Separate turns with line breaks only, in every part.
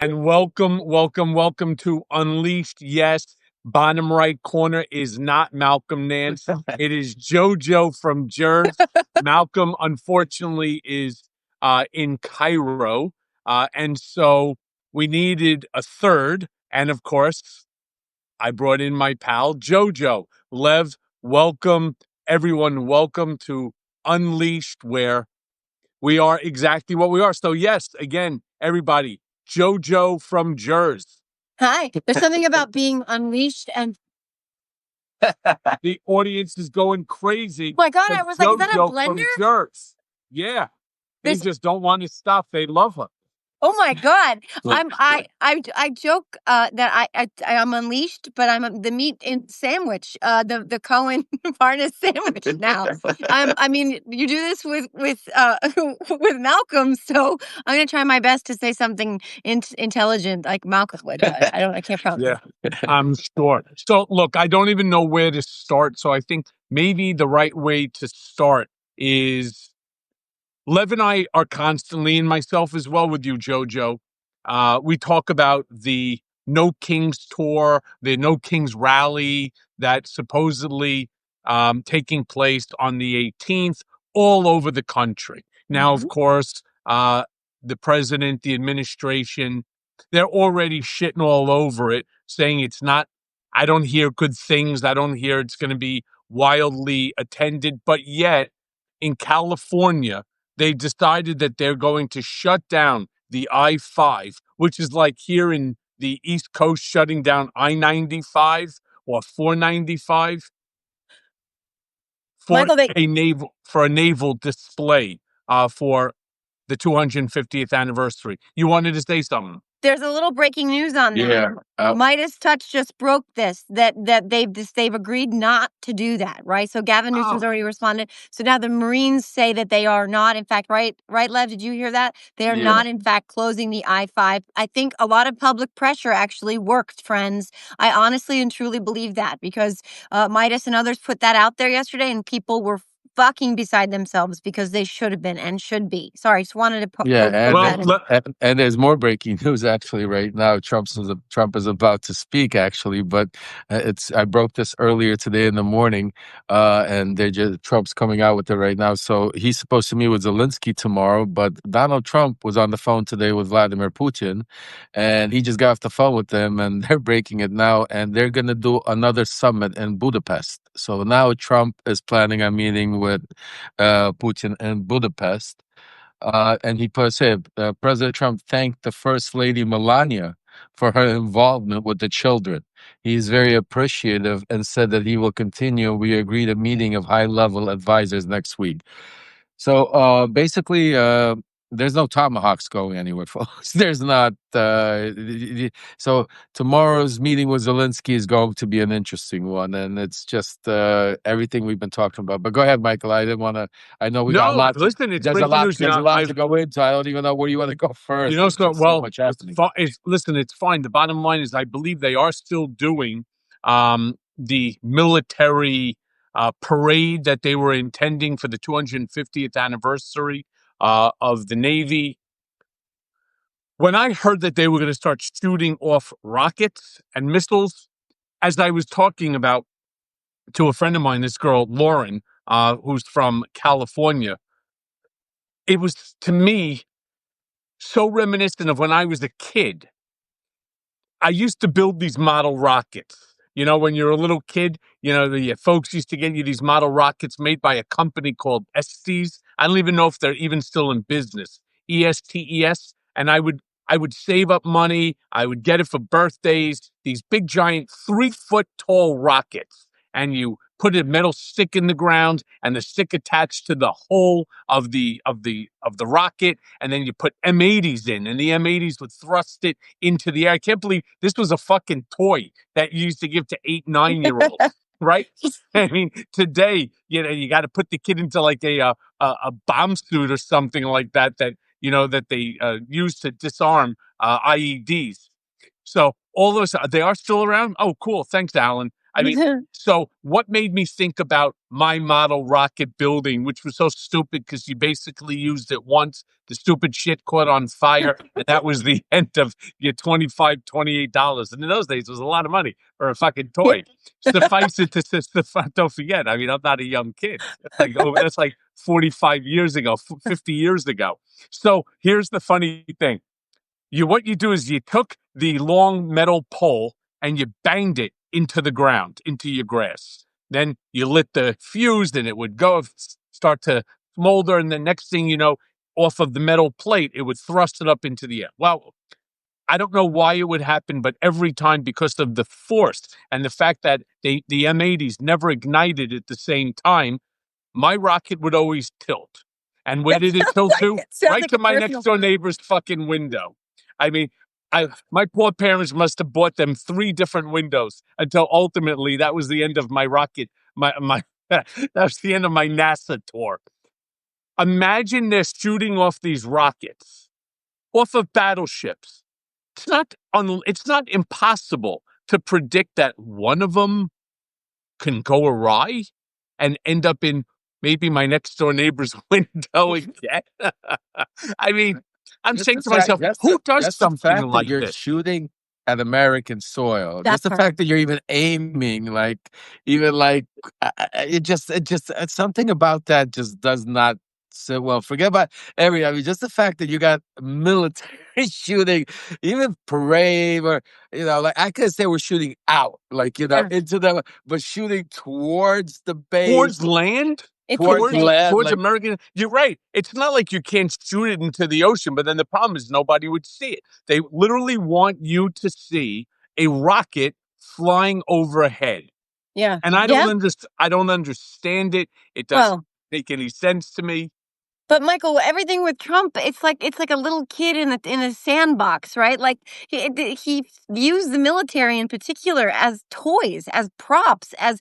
And welcome to Unleashed. Yes, bottom right corner is not Malcolm Nance. It is JoJo from Jersey. Malcolm, unfortunately, is in Cairo. And so we needed a third. And of course, I brought in my pal, JoJo. Lev, welcome. Everyone, welcome to Unleashed, where we are exactly what we are. So, yes, again, everybody, JoJo from Jersey.
Hi. There's something about being unleashed and
The audience is going crazy.
oh my God, I was like, is that a
JoJo from
blender?
Jersey. Yeah. They
There's
just don't want to stop. They love her.
oh my God. I joke that I'm unleashed, but I'm the meat in sandwich, the Cohen Parnas sandwich now. I mean, you do this with with Malcolm, so I'm gonna try my best to say something intelligent like Malcolm would. I can't promise.
Yeah, I'm sure. So, look, I don't even know where to start. So, I think maybe the right way to start is Lev and I are constantly, and myself as well with you, JoJo. We talk about the No Kings tour, the No Kings rally that's supposedly taking place on the 18th all over the country. Now, of course, the president, the administration, they're already shitting all over it, saying it's not, I don't hear good things. I don't hear it's going to be wildly attended. But yet, in California, they decided that they're going to shut down the I-5, which is like here in the East Coast shutting down I-95 or 495 for
Michael,
a naval display for the 250th anniversary. You wanted to say something?
there's a little breaking news on that.
Yeah.
Midas Touch just broke this that they've agreed not to do that, right? So Gavin Newsom's already responded. So now the Marines say that they are not, in fact, right, Lev? Did you hear that? They are
Yeah.
not, in fact, closing the I-5. I think a lot of public pressure actually worked, friends. I honestly and truly believe that because Midas and others put that out there yesterday, and people were fucking beside themselves because they should have been and should be. Sorry, just wanted to
And there's more breaking news actually right now. Trump is about to speak actually, but I broke this earlier today in the morning, and Trump's coming out with it right now. So he's supposed to meet with Zelensky tomorrow, but Donald Trump was on the phone today with Vladimir Putin, and he just got off the phone with them, and they're breaking it now, and they're gonna do another summit in Budapest. So now Trump is planning a meeting with Putin in Budapest. And he said, President Trump thanked the First Lady Melania for her involvement with the children. He is very appreciative and said that he will continue. We agreed a meeting of high-level advisors next week. So basically, there's no tomahawks going anywhere, folks. There's not. So tomorrow's meeting with Zelensky is going to be an interesting one, and it's just everything we've been talking about. But go ahead, Michael. I didn't want to. I know we got a lot.
Listen, it's
There's a lot.
news.
There's a lot to go into. I don't even know where you want to go first.
You know, so
much happening.
Listen, it's fine. The bottom line is, I believe they are still doing the military parade that they were intending for the 250th anniversary of the Navy. When I heard that they were going to start shooting off rockets and missiles, as I was talking about to a friend of mine, this girl, Lauren, who's from California, it was, to me, so reminiscent of when I was a kid. I used to build these model rockets. You know, when you're a little kid, you know, the folks used to get you these model rockets made by a company called Estes. I don't even know if they're even still in business. ESTES. And I would save up money. I would get it for birthdays. These big, giant, 3-foot tall rockets. And you put a metal stick in the ground, and the stick attached to the hole of the rocket, and then you put M80s in, and the M80s would thrust it into the air. I can't believe this was a fucking toy that you used to give to 8-9-year-olds, right? I mean, today, you know, you got to put the kid into like a bomb suit or something like that you know, that they use to disarm IEDs. So all those, they are still around. Oh, cool. Thanks, Alan. I mean, so what made me think about my model rocket building, which was so stupid because you basically used it once, the stupid shit caught on fire, and that was the end of your $28. And in those days, it was a lot of money for a fucking toy. Suffice it to don't forget, I mean, I'm not a young kid. That's like 45 years ago, 50 years ago. So here's the funny thing. What you do is you took the long metal pole and you banged it into the ground, into your grass. Then you lit the fuse and it would start to smolder. And the next thing you know, off of the metal plate, it would thrust it up into the air. Well, I don't know why it would happen, but every time, because of the force and the fact that the M80s never ignited at the same time, my rocket would always tilt. And where did it tilt to? Right to my next door neighbor's fucking window. I mean, my poor parents must have bought them 3 different windows until ultimately that was the end of my rocket. That was the end of my NASA tour. Imagine they're shooting off these rockets off of battleships. It's not impossible to predict that one of them can go awry and end up in maybe my next door neighbor's window again. I mean, I'm saying to myself, who does something like
you're
this?
shooting at American soil.
That
Just the
part.
fact that you're even aiming, it's something about that just does not sit well. Forget about I mean, just the fact that you got military shooting, even parade, or like I could say we're shooting out, into the, but shooting towards the base,
Towards land?
towards land,
Towards American. You're right. It's not like you can't shoot it into the ocean, but then the problem is nobody would see it. They literally want you to see a rocket flying overhead.
Yeah.
And I don't understand it. It doesn't make any sense to me.
But Michael, everything with Trump, it's like a little kid in a sandbox, right? Like he views the military in particular as toys, as props, as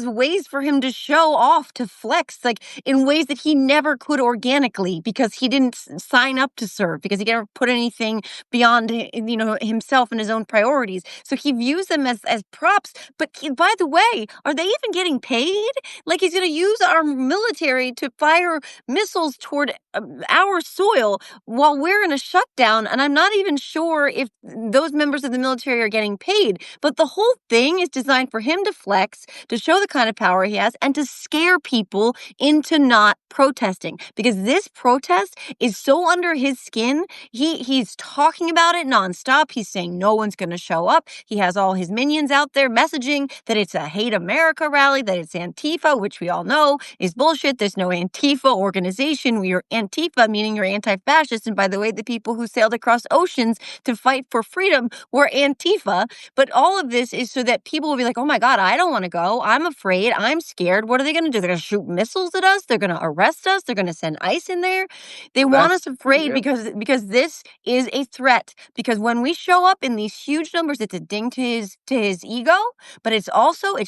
ways for him to show off, to flex, like in ways that he never could organically because he didn't sign up to serve, because he never put anything beyond himself and his own priorities. So he views them as props. But by the way, are they even getting paid? Like he's going to use our military to fire missiles toward our soil while we're in a shutdown. And I'm not even sure if those members of the military are getting paid. But the whole thing is designed for him to flex, to show the kind of power he has, and to scare people into not protesting. Because this protest is so under his skin. He's talking about it nonstop. He's saying no one's going to show up. He has all his minions out there messaging that it's a Hate America rally, that it's Antifa, which we all know is bullshit. There's no Antifa organization. You're Antifa, meaning you're anti-fascist. And by the way, the people who sailed across oceans to fight for freedom were Antifa. But all of this is so that people will be like, oh my God, I don't want to go. I'm afraid. I'm scared. What are they going to do? They're going to shoot missiles at us. They're going to arrest us. They're going to send ICE in there. They want us afraid because this is a threat. Because when we show up in these huge numbers, it's a ding to his ego, but it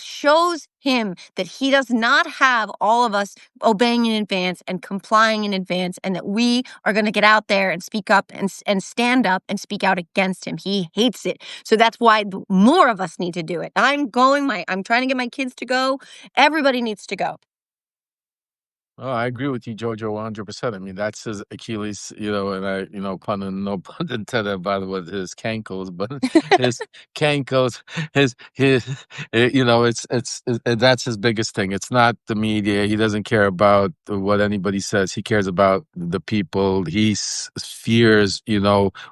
shows him that he does not have all of us obeying in advance and complying in advance, and that we are going to get out there and speak up and stand up and speak out against him. He hates it. So that's why more of us need to do it. I'm trying to get my kids to go. Everybody needs to go.
Oh, I agree with you, Jojo, 100%. I mean, that's his Achilles, and no pun intended, by the way, his cankles, but his cankles, that's his biggest thing. It's not the media. He doesn't care about what anybody says. He cares about the people. He fears,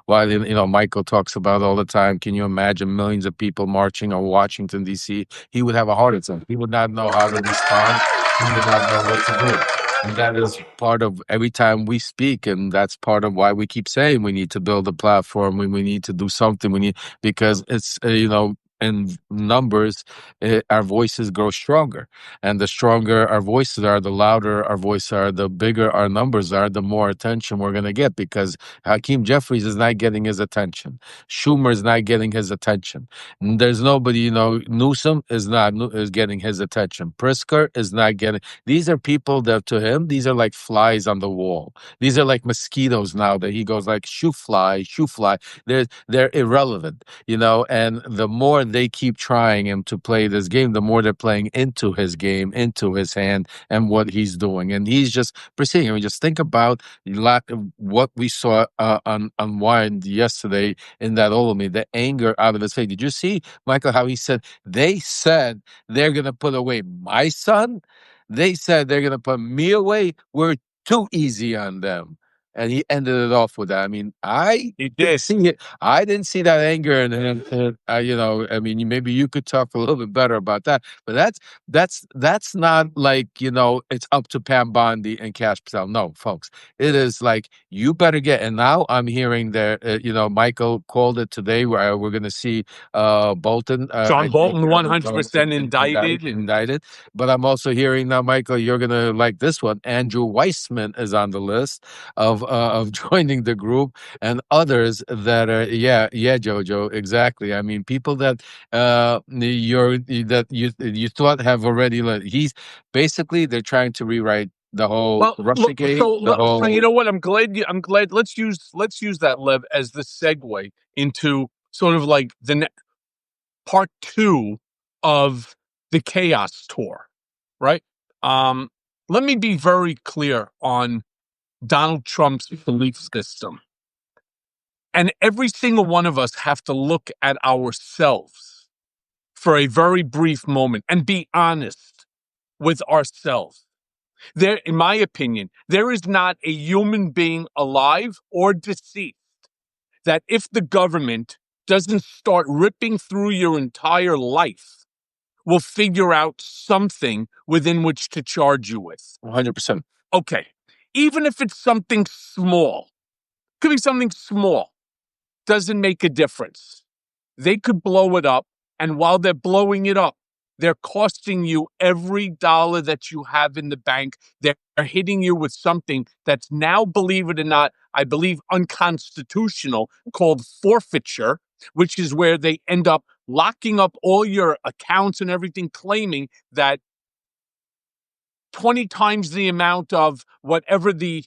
while, Michael talks about all the time. Can you imagine millions of people marching on Washington, D.C.? He would have a heart attack. He would not know how to respond. He would not know what to do. And that is part of every time we speak, and that's part of why we keep saying we need to build a platform, we need to do something, because it's, in numbers, our voices grow stronger. And the stronger our voices are, the louder our voices are, the bigger our numbers are, the more attention we're going to get, because Hakeem Jeffries is not getting his attention. Schumer is not getting his attention. And there's nobody, Newsom is getting his attention. Pritzker is not getting. These are people that to him, these are like flies on the wall. These are like mosquitoes now that he goes like, shoo fly. They're irrelevant, and the more they keep trying him to play this game, the more they're playing into his game, into his hand, and what he's doing. And he's just proceeding. I mean, just think about what we saw unwind yesterday in that Olympic, the anger out of his face. Did you see, Michael, how he said, they said they're going to put away my son? They said they're going to put me away. We're too easy on them. And he ended it off with that. I mean,
He did.
see it. I didn't see that anger, and you know, I mean, maybe you could talk a little bit better about that. But that's not like, you know, it's up to Pam Bondi and Cash Patel. No, folks, it is like you better get. And now I'm hearing that you know, Michael called it today, where we're going to see Bolton,
John Bolton, 100% indicted.
indicted. But I'm also hearing now, Michael, you're going to like this one. Andrew Weissman is on the list of joining the group, and others that are Jojo, exactly. I mean, people that you thought have already he's basically, they're trying to rewrite the whole Russiagate.
So you know what? I'm glad. Let's use that, Lev, as the segue into sort of like the part 2 of the chaos tour, right? Let me be very clear on Donald Trump's belief system. And every single one of us have to look at ourselves for a very brief moment and be honest with ourselves. There, in my opinion, there is not a human being alive or deceased that if the government doesn't start ripping through your entire life, will figure out something within which to charge you with.
100%.
Okay. Even if it's something small, could be something small, doesn't make a difference. They could blow it up, and while they're blowing it up, they're costing you every dollar that you have in the bank. They're hitting you with something that's now, believe it or not, I believe unconstitutional, called forfeiture, which is where they end up locking up all your accounts and everything, claiming that 20 times the amount of whatever the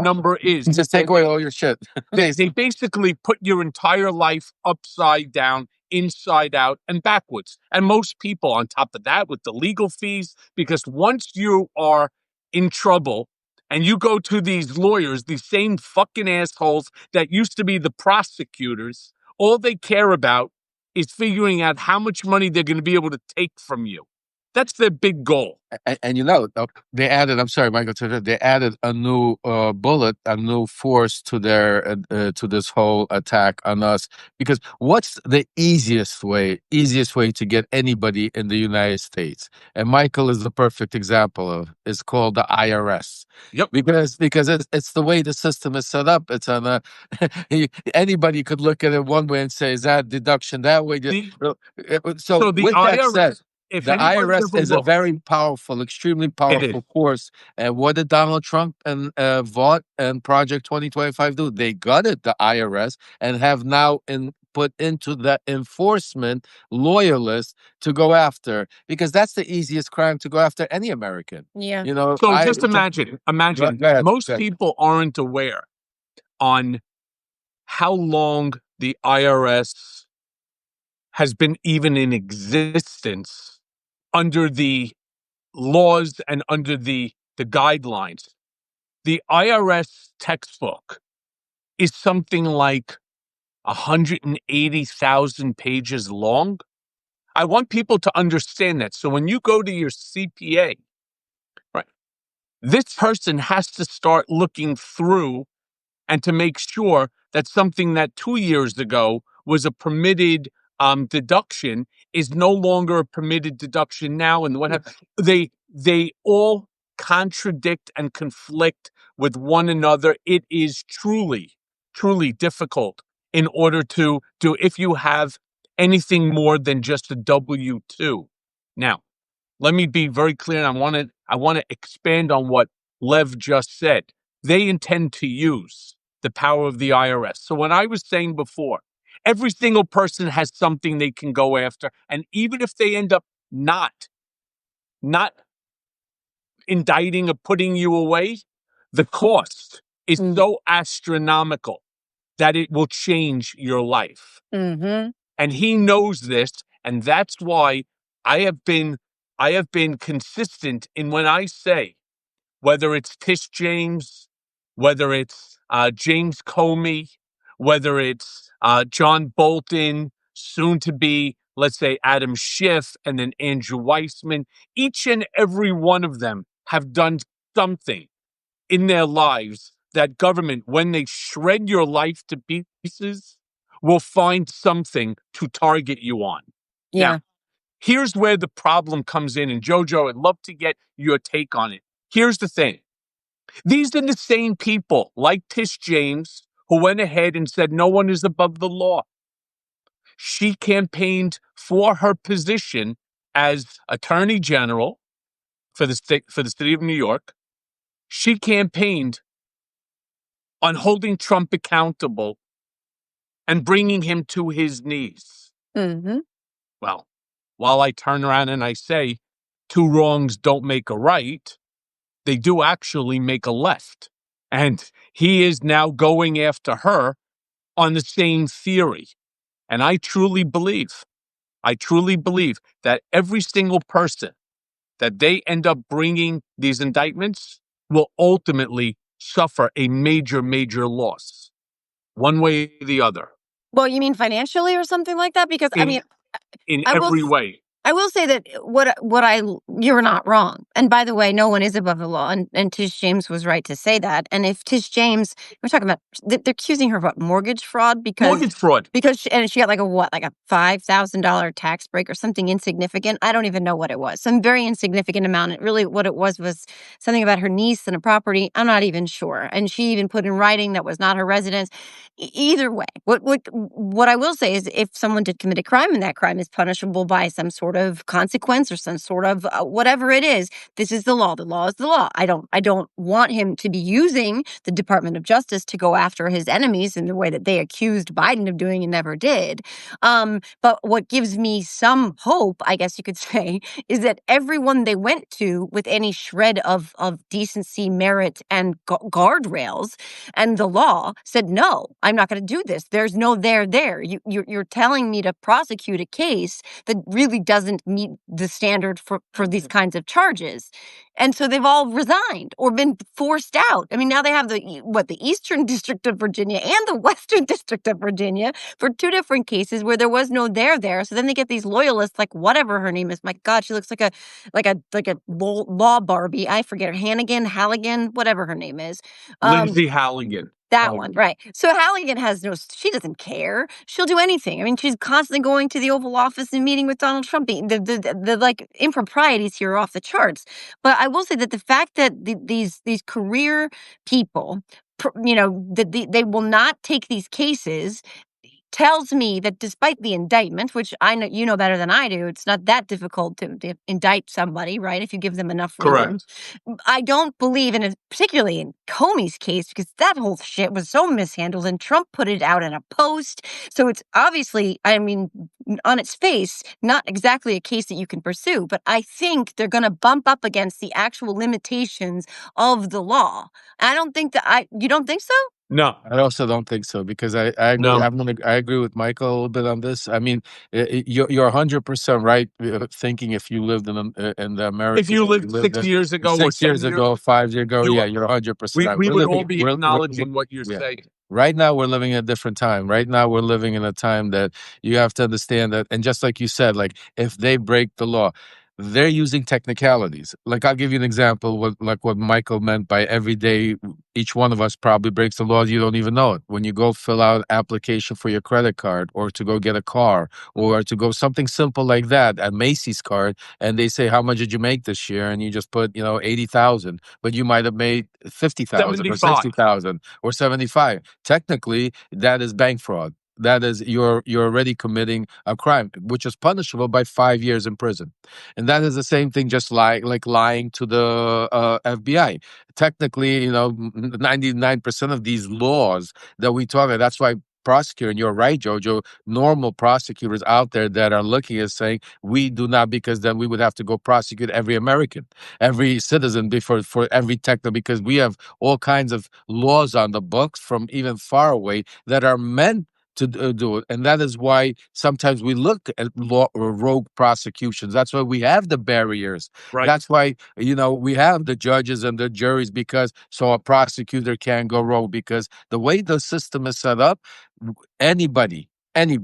number is.
Just take away all your shit.
They basically put your entire life upside down, inside out, and backwards. And most people, on top of that, with the legal fees, because once you are in trouble and you go to these lawyers, these same fucking assholes that used to be the prosecutors, all they care about is figuring out how much money they're going to be able to take from you. That's their big goal.
And you know, they added, I'm sorry, Michael, they added a new bullet, a new force to their to this whole attack on us. Because what's the easiest way to get anybody in the United States? And Michael is the perfect example of, is called the IRS.
Yep.
Because it's the way the system is set up. It's on a anybody could look at it one way and say, is that deduction that way? So
the
with
IRS,
that said,
the
IRS is a very powerful, extremely powerful force. And what did Donald Trump and Vought and Project 2025 do? They gutted the IRS and have now put into the enforcement loyalists to go after, because that's the easiest crime to go after any American.
Yeah.
You know.
So just imagine. Most people aren't aware on how long the IRS has been even in existence under the laws and under the guidelines. The IRS textbook is something like 180,000 pages long. I want people to understand that. So when you go to your CPA, right, this person has to start looking through and to make sure that something that 2 years ago was a permitted deduction is no longer a permitted deduction now. And what they all contradict and conflict with one another. It is truly, truly difficult in order to do, if you have anything more than just a W-2. Now, let me be very clear. And I want to expand on what Lev just said. They intend to use the power of the IRS. So when I was saying before, every single person has something they can go after. And even if they end up not indicting or putting you away, the cost is so astronomical that it will change your life.
Mm-hmm.
And he knows this, And that's why I have been consistent in when I say, whether it's Tish James, whether it's James Comey, whether it's John Bolton, soon to be, let's say, Adam Schiff, and then Andrew Weissman, each and every one of them have done something in their lives that government, when they shred your life to pieces, will find something to target you on.
Yeah.
Now, here's where the problem comes in. And Jojo, I'd love to get your take on it. Here's the thing. These are the same people, like Tish James, who went ahead and said no one is above the law. She campaigned for her position as Attorney General for the city of New York. She campaigned on holding Trump accountable and bringing him to his knees.
Mm-hmm.
Well, while I turn around and I say two wrongs don't make a right, they do actually make a left. And he is now going after her on the same theory. And I truly believe that every single person that they end up bringing these indictments will ultimately suffer a major, major loss, one way or the other.
Well, you mean financially or something like that? Because I mean,
in
I will
every way.
I will say that you're not wrong. And by the way, no one is above the law. And Tish James was right to say that. And if Tish James, we're talking about, they're accusing her of what, mortgage fraud?
Mortgage fraud.
Because she got like a $5,000 tax break or something insignificant. I don't even know what it was. Some very insignificant amount. It really, what it was something about her niece and a property. I'm not even sure. And she even put in writing that was not her residence. Either way, what I will say is if someone did commit a crime and that crime is punishable by some sort of consequence or some sort of whatever it is, this is the law. The law is the law. I don't want him to be using the Department of Justice to go after his enemies in the way that they accused Biden of doing and never did. But what gives me some hope, I guess you could say, is that everyone they went to with any shred of decency, merit, and guardrails and the law said, no, I'm not going to do this. There's no there. You're telling me to prosecute a case that really doesn't meet the standard for these kinds of charges. And so they've all resigned or been forced out. I mean, now they have the Eastern District of Virginia and the Western District of Virginia for two different cases where there was no there. So then they get these loyalists, like whatever her name is. My God, she looks like a law Barbie. I forget her. Halligan, whatever her name is.
Lindsay Halligan.
That one, right. So Halligan she doesn't care. She'll do anything. I mean, she's constantly going to the Oval Office and meeting with Donald Trump. The like improprieties here are off the charts. But I will say that the fact that these career people, they will not take these cases tells me that despite the indictment, which I know you know better than I do, it's not that difficult to indict somebody, right? If you give them enough room.
Correct.
I don't believe in it, particularly in Comey's case, because that whole shit was so mishandled and Trump put it out in a post. So it's obviously, I mean, on its face, not exactly a case that you can pursue. But I think they're going to bump up against the actual limitations of the law. I don't think you don't think so?
No, I also don't think so because I agree.
No.
I agree with Michael a little bit on this. I mean, you're 100% right. Thinking if you lived in the America,
if you lived 6 years ago,
6 years ago, 5 years ago, yeah, you're 100% right.
We would all be acknowledging what you're
yeah.
saying.
Right now, we're living in a different time. Right now, we're living in a time that you have to understand that, and just like you said, like if they break the law, they're using technicalities. Like I'll give you an example, what Michael meant by every day, each one of us probably breaks the law. You don't even know it. When you go fill out an application for your credit card, or to go get a car, or to go something simple like that, a Macy's card, and they say, how much did you make this year? And you just put, 80,000, but you might have made 50,000 or 60,000 or 75. Technically, that is bank fraud. That is, you're already committing a crime, which is punishable by 5 years in prison. And that is the same thing, just like lying to the FBI. Technically, 99% of these laws that we talk about, that's why prosecutor, and you're right, Jojo, normal prosecutors out there that are looking at saying, we do not, because then we would have to go prosecute every American, every citizen for every techno, because we have all kinds of laws on the books from even far away that are meant to do it. And that is why sometimes we look at law or rogue prosecutions. That's why we have the barriers.
Right.
That's why, we have the judges and the juries, because so a prosecutor can go rogue, because the way the system is set up, anybody, any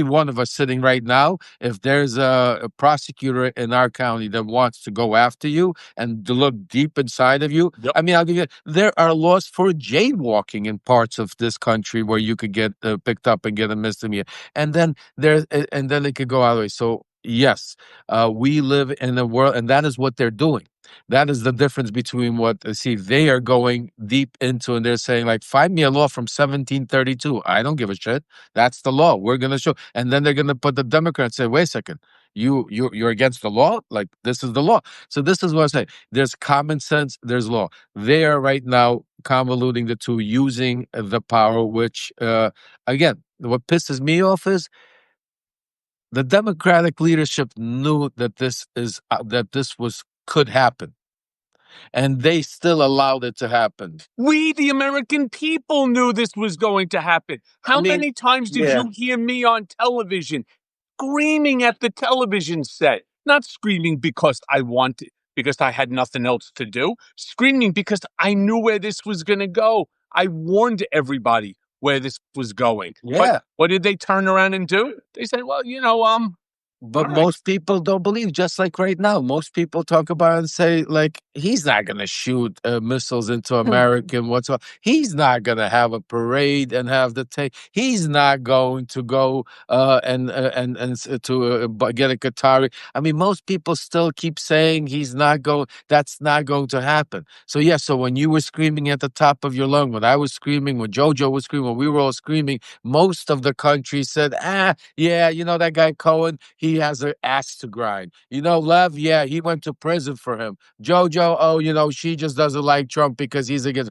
one of us sitting right now, if there's a prosecutor in our county that wants to go after you and to look deep inside of you,
Yep.
I mean, I'll give you, there are laws for jaywalking in parts of this country where you could get picked up and get a misdemeanor, and then it could go out of the way. So yes, we live in a world, and that is what they're doing. That is the difference between what they are going deep into, and they're saying, like, find me a law from 1732. I don't give a shit. That's the law. We're gonna show, and then they're gonna put the Democrats say, wait a second, you're against the law. Like, this is the law. So this is what I say. There's common sense. There's law. They are right now convoluting the two, using the power. Which again, what pisses me off is the Democratic leadership knew that this could happen, and they still allowed it to happen.
We, the American people, knew this was going to happen. How many times did you hear me on television screaming at the television set? Not screaming because because I had nothing else to do. Screaming because I knew where this was going to go. I warned everybody where this was going.
Yeah.
But what did they turn around and do? They said, well,
But most people don't believe, just like right now. Most people talk about it and say, like, he's not going to shoot missiles into America and whatsoever. He's not going to have a parade and have the tank. He's not going to go get a Qatari. I mean, most people still keep saying he's not going. That's not going to happen. So yeah. So when you were screaming at the top of your lung, when I was screaming, when JoJo was screaming, when we were all screaming, most of the country said, yeah, that guy Cohen, he has an axe to grind. Lev, yeah, he went to prison for him. JoJo, she just doesn't like Trump because he's against.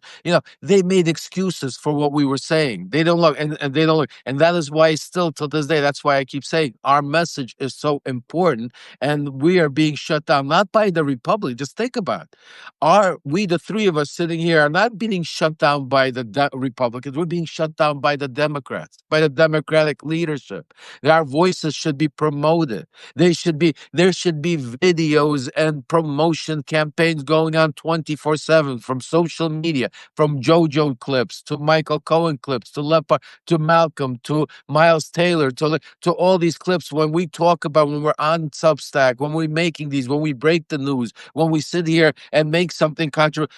They made excuses for what we were saying. They don't look, and they don't look, and that is why still till this day. That's why I keep saying our message is so important, and we are being shut down not by the Republic. Just think about it. We, the three of us sitting here, are not being shut down by the Republicans. We're being shut down by the Democrats, by the Democratic leadership. Our voices should be promoted. There should be videos and promotion campaigns going on 24/7, from social media, from JoJo clips to Michael Cohen clips to Lepa to Malcolm to Miles Taylor to all these clips. When we talk about, when we're on Substack, when we're making these, when we break the news, when we sit here and make something controversial.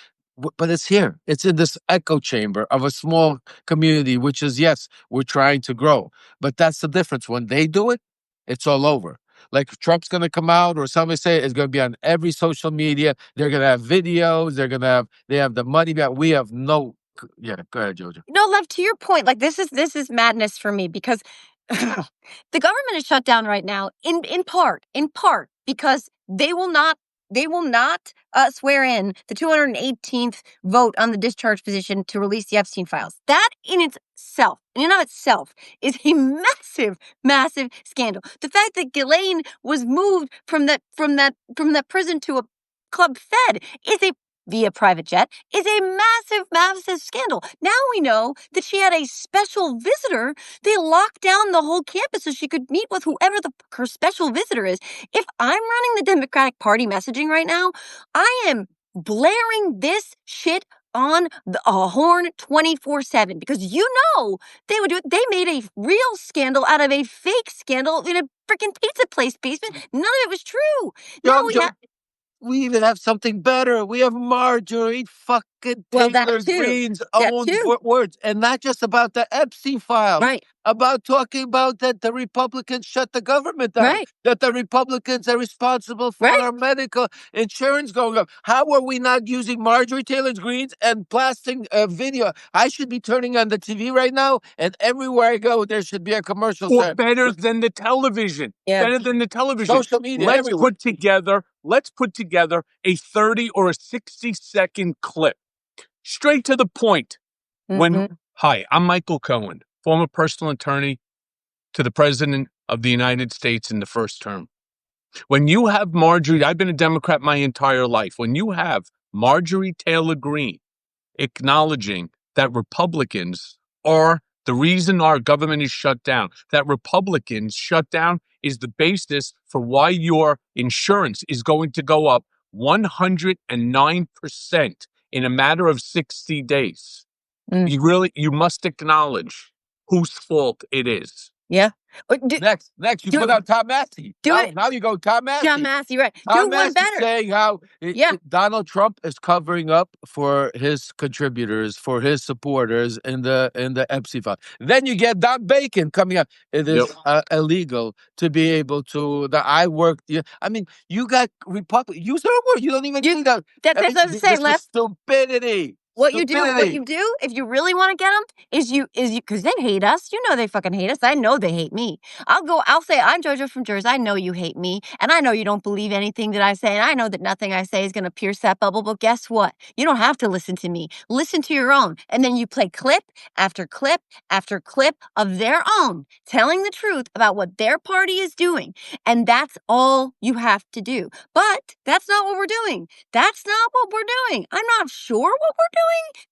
But it's here. It's in this echo chamber of a small community, which is, yes, we're trying to grow. But that's the difference. When they do it, it's all over. Like, Trump's going to come out, or somebody say it's going to be on every social media. They're going to have videos. They have the money back. We have no. Yeah, go ahead, Jojo.
No, Lev, to your point, like, this is madness for me, because the government is shut down right now in part because they will not swear in the 218th vote on the discharge position to release the Epstein files. That in and of itself is a massive scandal. The fact that Ghislaine was moved from that prison to a Club Fed via private jet is a massive scandal. Now we know that she had a special visitor. They locked down the whole campus so she could meet with whoever her special visitor is. If I'm running the Democratic Party messaging right now, I am blaring this shit on a horn 24/7, because they would do it. They made a real scandal out of a fake scandal in a freaking pizza place basement. None of it was true. Now
we even have something better. We have Marjorie fucking Taylor Greene's own words, and not just about the Epstein files.
Right.
About talking about that the Republicans shut the government down.
Right.
That the Republicans are responsible for our medical insurance going up. How are we not using Marjorie Taylor Greene's and blasting a video? I should be turning on the TV right now, and everywhere I go, there should be a commercial.
Or better than the television.
Yeah.
Better than the television.
Social media.
Let's put together a 30 or a 60-second clip. Straight to the point. Hi, I'm Michael Cohen, former personal attorney to the President of the United States in the first term. When you have Marjorie, I've been a Democrat my entire life. When you have Marjorie Taylor Greene acknowledging that Republicans are The reason our government is shut down, that Republicans shut down, is the basis for why your insurance is going to go up 109% in a matter of 60 days. You must acknowledge whose fault it is.
Yeah.
Next, you put out Tom Massey. Now you go Tom Massey.
Tom Massey, right.
Tom
Do one
Massey
better.
saying how
Yeah.
Donald Trump is covering up for his contributors, for his supporters in the Epstein file. Then you get Don Bacon coming up. It is illegal to be able to. I mean, you got Republic. Use their word. You don't even do that.
That's what I'm saying.
This is stupidity.
What you do, if you really want to get them, is you, because they hate us. You know they fucking hate us. I know they hate me. I'll say, I'm JoJo from Jersey. I know you hate me. And I know you don't believe anything that I say. And I know that nothing I say is going to pierce that bubble. But guess what? You don't have to listen to me. Listen to your own. And then you play clip after clip after clip of their own, telling the truth about what their party is doing. And that's all you have to do. But that's not what we're doing. That's not what we're doing. I'm not sure what we're doing.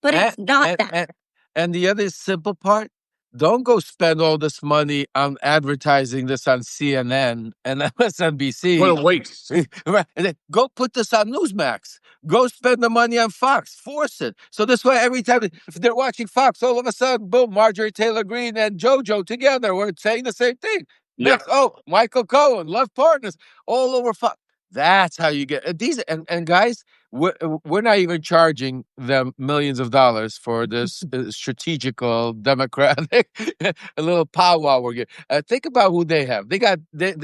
But it's not that.
And the other simple part, don't go spend all this money on advertising this on CNN and MSNBC.
What a waste.
Go put this on Newsmax. Go spend the money on Fox. Force it. So this way, every time if they're watching Fox, all of a sudden, boom, Marjorie Taylor Greene and JoJo together were saying the same thing.
Yeah.
Michael Cohen, love partners, all over Fox. That's how you get these. And guys, we're not even charging them millions of dollars for this strategical democratic a little powwow we're getting. Think about who they have. They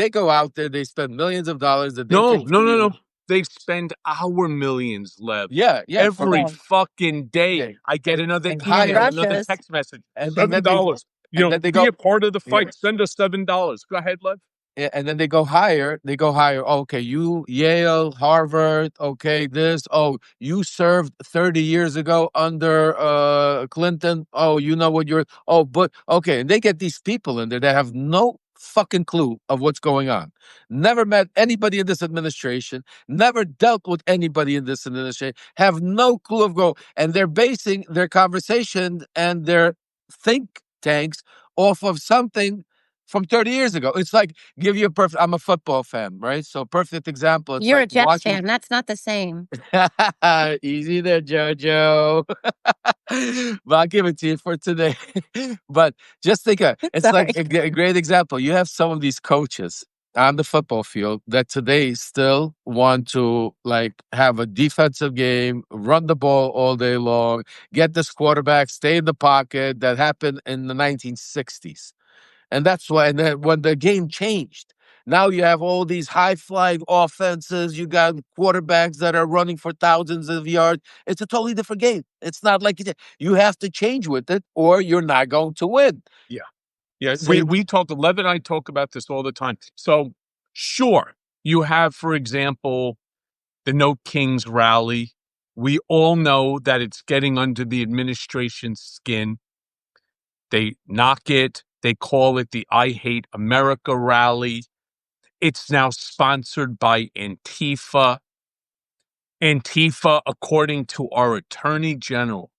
go out there, they spend millions of dollars.
No. They spend our millions, Lev.
Yeah.
Every fucking day, I get another text message. $7. Be a part of the fight. Send us $7. Go ahead, Lev.
And then they go higher. Okay, you Yale, Harvard. Okay, you served 30 years ago under Clinton. Oh, you know what you're. Oh, but okay, and they get these people in there that have no fucking clue of what's going on. Never met anybody in this administration. Never dealt with anybody in this administration. Have no clue and they're basing their conversation and their think tanks off of something from 30 years ago. It's like, I'm a football fan, right? So perfect example.
You're a Jets fan. That's not the same.
Easy there, JoJo. But I'll give it to you for today. But just think, it's like a great example. You have some of these coaches on the football field that today still want to have a defensive game, run the ball all day long, get this quarterback, stay in the pocket. That happened in the 1960s. And that's why, and then when the game changed, now you have all these high-flying offenses. You got quarterbacks that are running for thousands of yards. It's a totally different game. It's not like you have to change with it, or you're not going to win.
Yeah. We talk. Lev and I talk about this all the time. So, sure, you have, for example, the No Kings rally. We all know that it's getting under the administration's skin. They knock it. They call it the I Hate America rally. It's now sponsored by Antifa. Antifa, according to our Attorney General,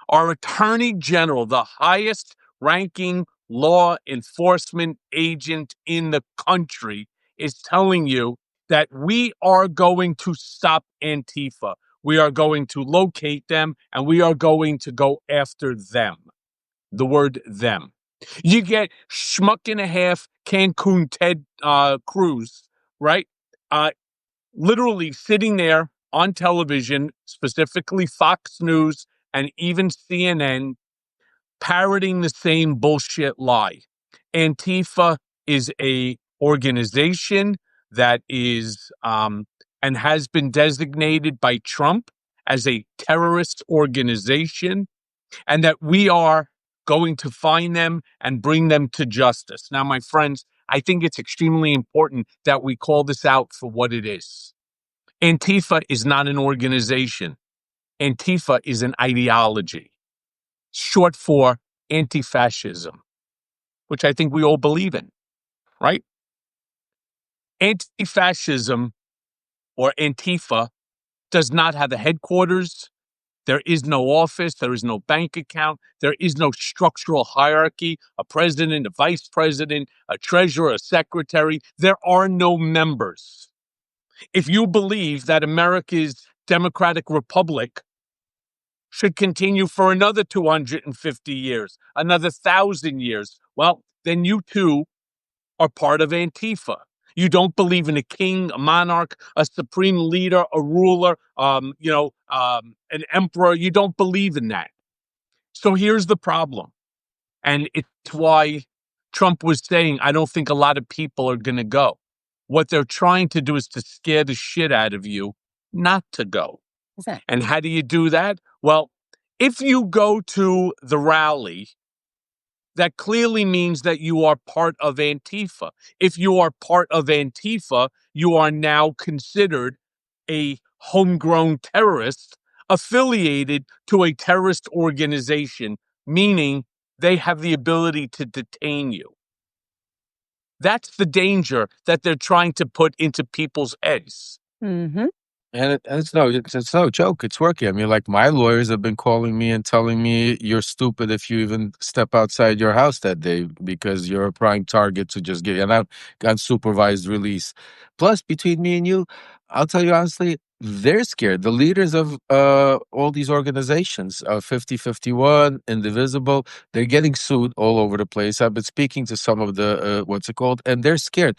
the highest ranking law enforcement agent in the country, is telling you that we are going to stop Antifa. We are going to locate them and we are going to go after them. The word them. You get schmuck and a half Cancun Ted Cruz, right? Literally sitting there on television, specifically Fox News and even CNN, parroting the same bullshit lie. Antifa is a organization that is and has been designated by Trump as a terrorist organization, and that we are going to find them and bring them to justice. Now, my friends, I think it's extremely important that we call this out for what it is. Antifa is not an organization. Antifa is an ideology, short for anti-fascism, which I think we all believe in, right? Anti-fascism, or Antifa, does not have a headquarters, There is no office. There is no bank account. There is no structural hierarchy, a president, a vice president, a treasurer, a secretary. There are no members. If you believe that America's democratic republic should continue for another 250 years, another 1,000 years, well, then you too are part of Antifa. You don't believe in a king, a monarch, a supreme leader, a ruler, an emperor. You don't believe in that. So here's the problem. And it's why Trump was saying, I don't think a lot of people are going to go. What they're trying to do is to scare the shit out of you not to go.
Exactly.
And how do you do that? Well, if you go to the rally, that clearly means that you are part of Antifa. If you are part of Antifa, you are now considered a homegrown terrorist affiliated to a terrorist organization, meaning they have the ability to detain you. That's the danger that they're trying to put into people's heads.
Mm-hmm.
And it's no joke. It's working. I mean, like my lawyers have been calling me and telling me you're stupid if you even step outside your house that day because you're a prime target to just get an unsupervised release. Plus, between me and you, I'll tell you honestly, they're scared. The leaders of all these organizations, 5051, Indivisible, they're getting sued all over the place. I've been speaking to some of the what's it called, and they're scared.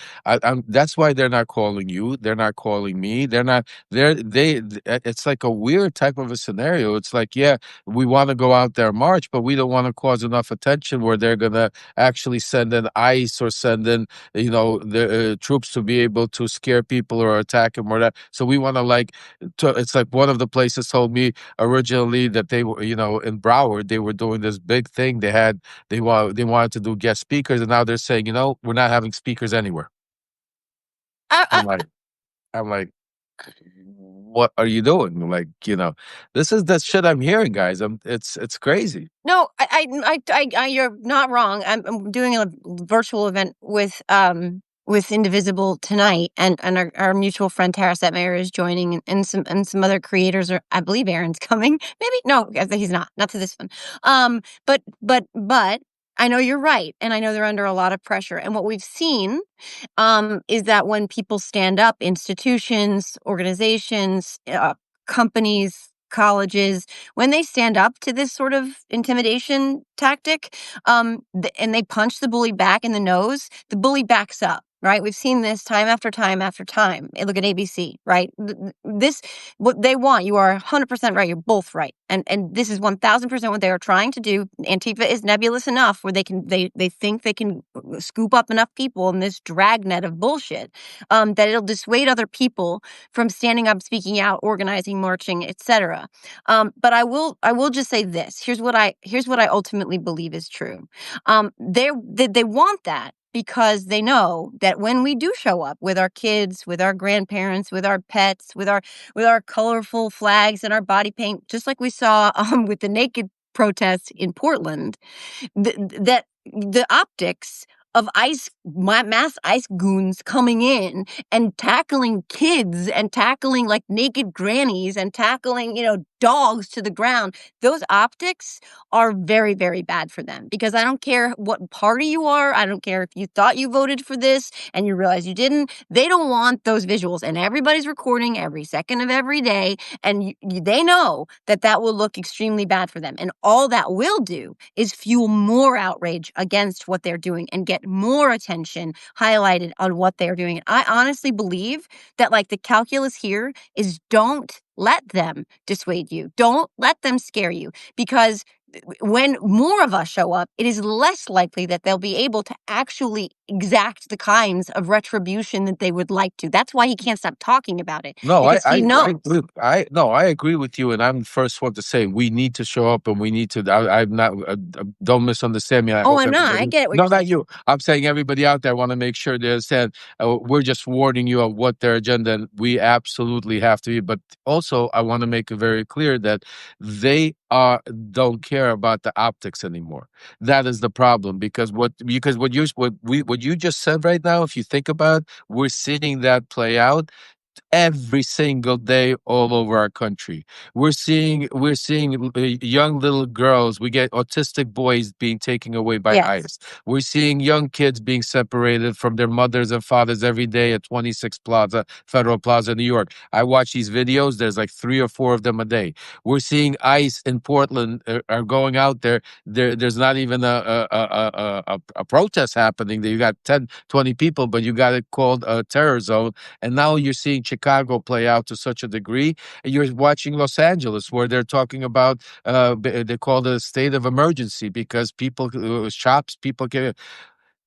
That's why they're not calling you. They're not calling me. They're not it's like a weird type of a scenario. It's like, yeah, we want to go out there march, but we don't want to cause enough attention where they're gonna actually send in ICE or send in, the troops to be able to scare people or attack them or that. So we want to it's like one of the places told me originally that they were, in Broward, they were doing this big thing. They wanted to do guest speakers, and now they're saying, we're not having speakers anywhere. I'm like, I'm like, what are you doing? Like, this is the shit I'm hearing, guys. It's crazy.
No, you're not wrong. I'm doing a virtual event with Indivisible tonight, and our mutual friend Tara Setmayer is joining, and some other creators are. I believe Aaron's coming. Maybe no, he's not to this one. But I know you're right, and I know they're under a lot of pressure. And what we've seen is that when people stand up, institutions, organizations, companies, colleges, when they stand up to this sort of intimidation tactic, and they punch the bully back in the nose, the bully backs up. Right, we've seen this time after time after time. Look at ABC, right? This, what they want. You are 100% right. You're both right, and this is 1,000% what they are trying to do. Antifa is nebulous enough where they think they can scoop up enough people in this dragnet of bullshit that it'll dissuade other people from standing up, speaking out, organizing, marching, etc. But I will just say this. Here's what I ultimately believe is true. They want that, because they know that when we do show up with our kids, with our grandparents, with our pets, with our colorful flags and our body paint, just like we saw with the naked protests in Portland, that the optics of mass ICE goons coming in and tackling kids and tackling like naked grannies and tackling, dogs to the ground, those optics are very, very bad for them. Because I don't care what party you are. I don't care if you thought you voted for this and you realize you didn't. They don't want those visuals. And everybody's recording every second of every day. And they know that will look extremely bad for them. And all that will do is fuel more outrage against what they're doing and get more attention highlighted on what they're doing. And I honestly believe that the calculus here is don't let them dissuade you. Don't let them scare you, because when more of us show up, it is less likely that they'll be able to actually exact the kinds of retribution that they would like to. That's why he can't stop talking about it.
No,
because he knows.
I agree with you, and I'm the first one to say we need to show up, and we need to. I'm not. Don't misunderstand me.
I'm not. I get it.
No, not you. I'm saying everybody out there want to make sure they understand. We're just warning you of what their agenda. And we absolutely have to be, but also I want to make it very clear that they don't care about the optics anymore. That is the problem, because what you just said right now, if you think about it, we're seeing that play out. every single day all over our country. We're seeing young little girls. We get autistic boys being taken away by
Yes.
ICE. We're seeing young kids being separated from their mothers and fathers every day at 26 Plaza, Federal Plaza, New York. I watch these videos. There's like 3 or 4 of them a day. We're seeing ICE in Portland are going out there. There's not even a protest happening. You got 10, 20 people, but you got it called a terror zone. And now you're seeing Chicago play out to such a degree. And you're watching Los Angeles, where they're talking about they call it a state of emergency because people shops, people get.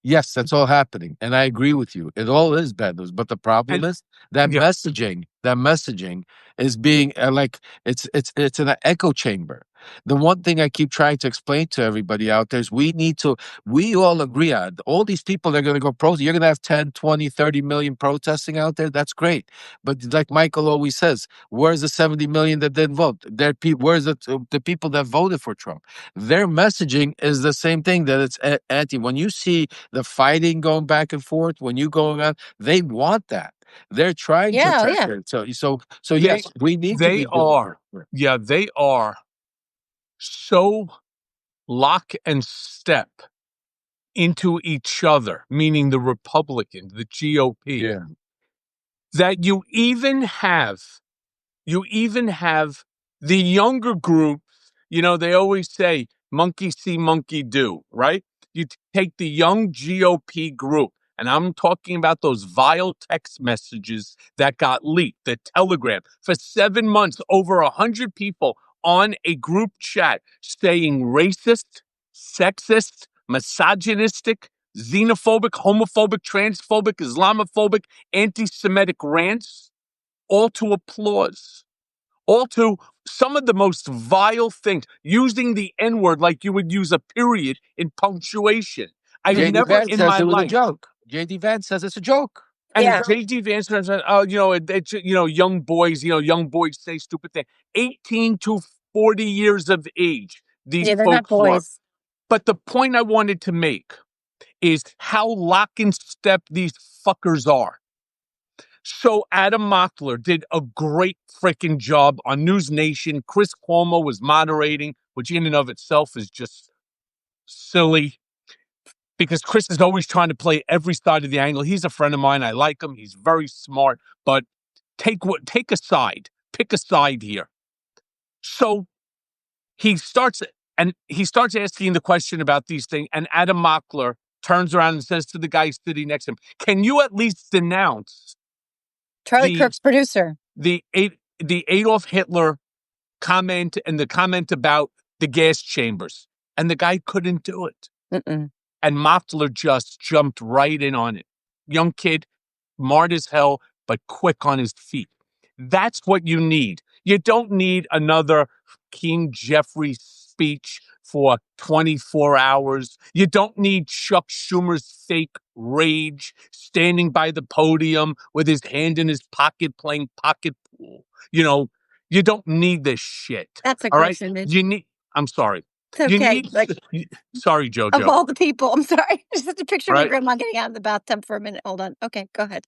Yes, that's all happening, and I agree with you. It all is bad news, but the problem
And
is that
yeah,
messaging is being like it's in an echo chamber. The one thing I keep trying to explain to everybody out there is we all agree on all these people that are going to go protest. You're going to have 10, 20, 30 million protesting out there. That's great. But like Michael always says, where's the 70 million that didn't vote? Where's the people that voted for Trump? Their messaging is the same thing, that it's anti. When you see the fighting going back and forth, when you going on, they want that. They're trying to
Yeah,
attack
yeah.
it. So
they
yes, we need to
they
be doing
are yeah, they are so lock and step into each other, meaning the Republicans, the GOP,
yeah.
that you even have the younger groups. They always say monkey see, monkey do, right? You take the young GOP group, and I'm talking about those vile text messages that got leaked, the Telegram, for 7 months, over 100 people on a group chat saying racist, sexist, misogynistic, xenophobic, homophobic, transphobic, Islamophobic, anti-Semitic rants, all to applause, all to some of the most vile things, using the N word like you would use a period in punctuation. I've
JD
never
Vance
in
says
my
it was a
life.
joke. JD Vance says it's a joke.
And
Yeah.
JD Vance says, it's, young boys say stupid things. 18 to 40 years of age, these
Yeah, they're not
folks were.
boys.
But the point I wanted to make is how lock and step these fuckers are. So Adam Mockler did a great freaking job on News Nation. Chris Cuomo was moderating, which in and of itself is just silly because Chris is always trying to play every side of the angle. He's a friend of mine. I like him. He's very smart, but take a side, pick a side here. So he starts asking the question about these things, and Adam Mockler turns around and says to the guy sitting next to him, "Can you at least denounce
Charlie
the
Kirk's producer.
the Adolf Hitler comment and the comment about the gas chambers?" And the guy couldn't do it.
Mm-mm.
And Mottler just jumped right in on it. Young kid, smart as hell, but quick on his feet. That's what you need. You don't need another King Jeffrey speech for 24 hours. You don't need Chuck Schumer's fake rage standing by the podium with his hand in his pocket playing pocket pool. You don't need this shit.
That's a
All
gross
right?
image.
I'm sorry.
It's
You
okay.
need,
Like,
sorry,
of
JoJo,
all the people, I'm sorry. Just a picture of your
right?
grandma getting out of the bathtub for a minute. Hold on. Okay, go ahead.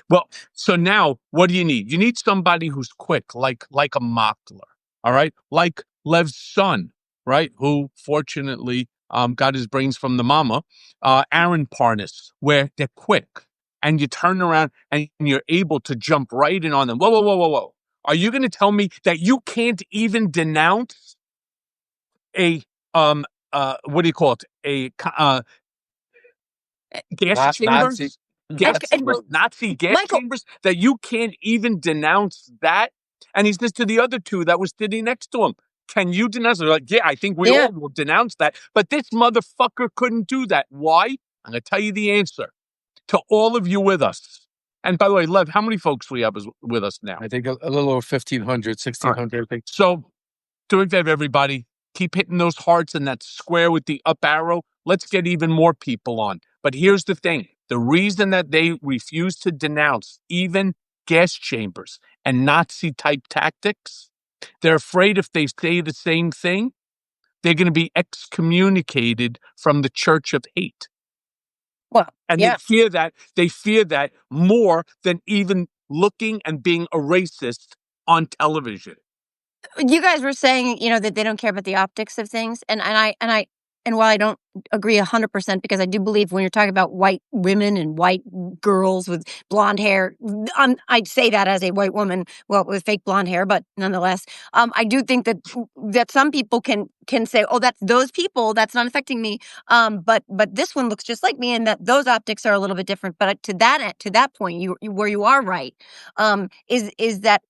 Well, so now what do you need? You need somebody who's quick, like a Mockler, all right? Like Lev's son, right? Who fortunately got his brains from the mama, Aaron Parnas, where they're quick. And you turn around and you're able to jump right in on them. Whoa, whoa, whoa, whoa, whoa. Are you going to tell me that you can't even denounce a what do you call it? Gas
Nazi.
chambers? Gas
Okay,
chambers, Nazi gas
Michael,
chambers, that you can't even denounce that? And he says to the other two that was sitting next to him, "Can you denounce?" They're like, "Yeah, I think we
yeah.
all will denounce that." But this motherfucker couldn't do that. Why? I'm going to tell you the answer to all of you with us. And by the way, Lev, how many folks we have with us now?
I think a little over 1,500,
All right.
1,600. I think.
So, do me a favor, everybody. Keep hitting those hearts and that square with the up arrow. Let's get even more people on. But here's the thing. The reason that they refuse to denounce even gas chambers and Nazi-type tactics, they're afraid if they say the same thing, they're going to be excommunicated from the Church of Hate.
Well,
And
yeah.
they fear that more than even looking and being a racist on television.
You guys were saying, that they don't care about the optics of things, and while I don't agree 100% because I do believe when you're talking about white women and white girls with blonde hair, I'd say that as a white woman, well, with fake blonde hair, but nonetheless, I do think that some people can say, oh, that's those people, that's not affecting me, but this one looks just like me, and that those optics are a little bit different. But to that point, where you are right, is that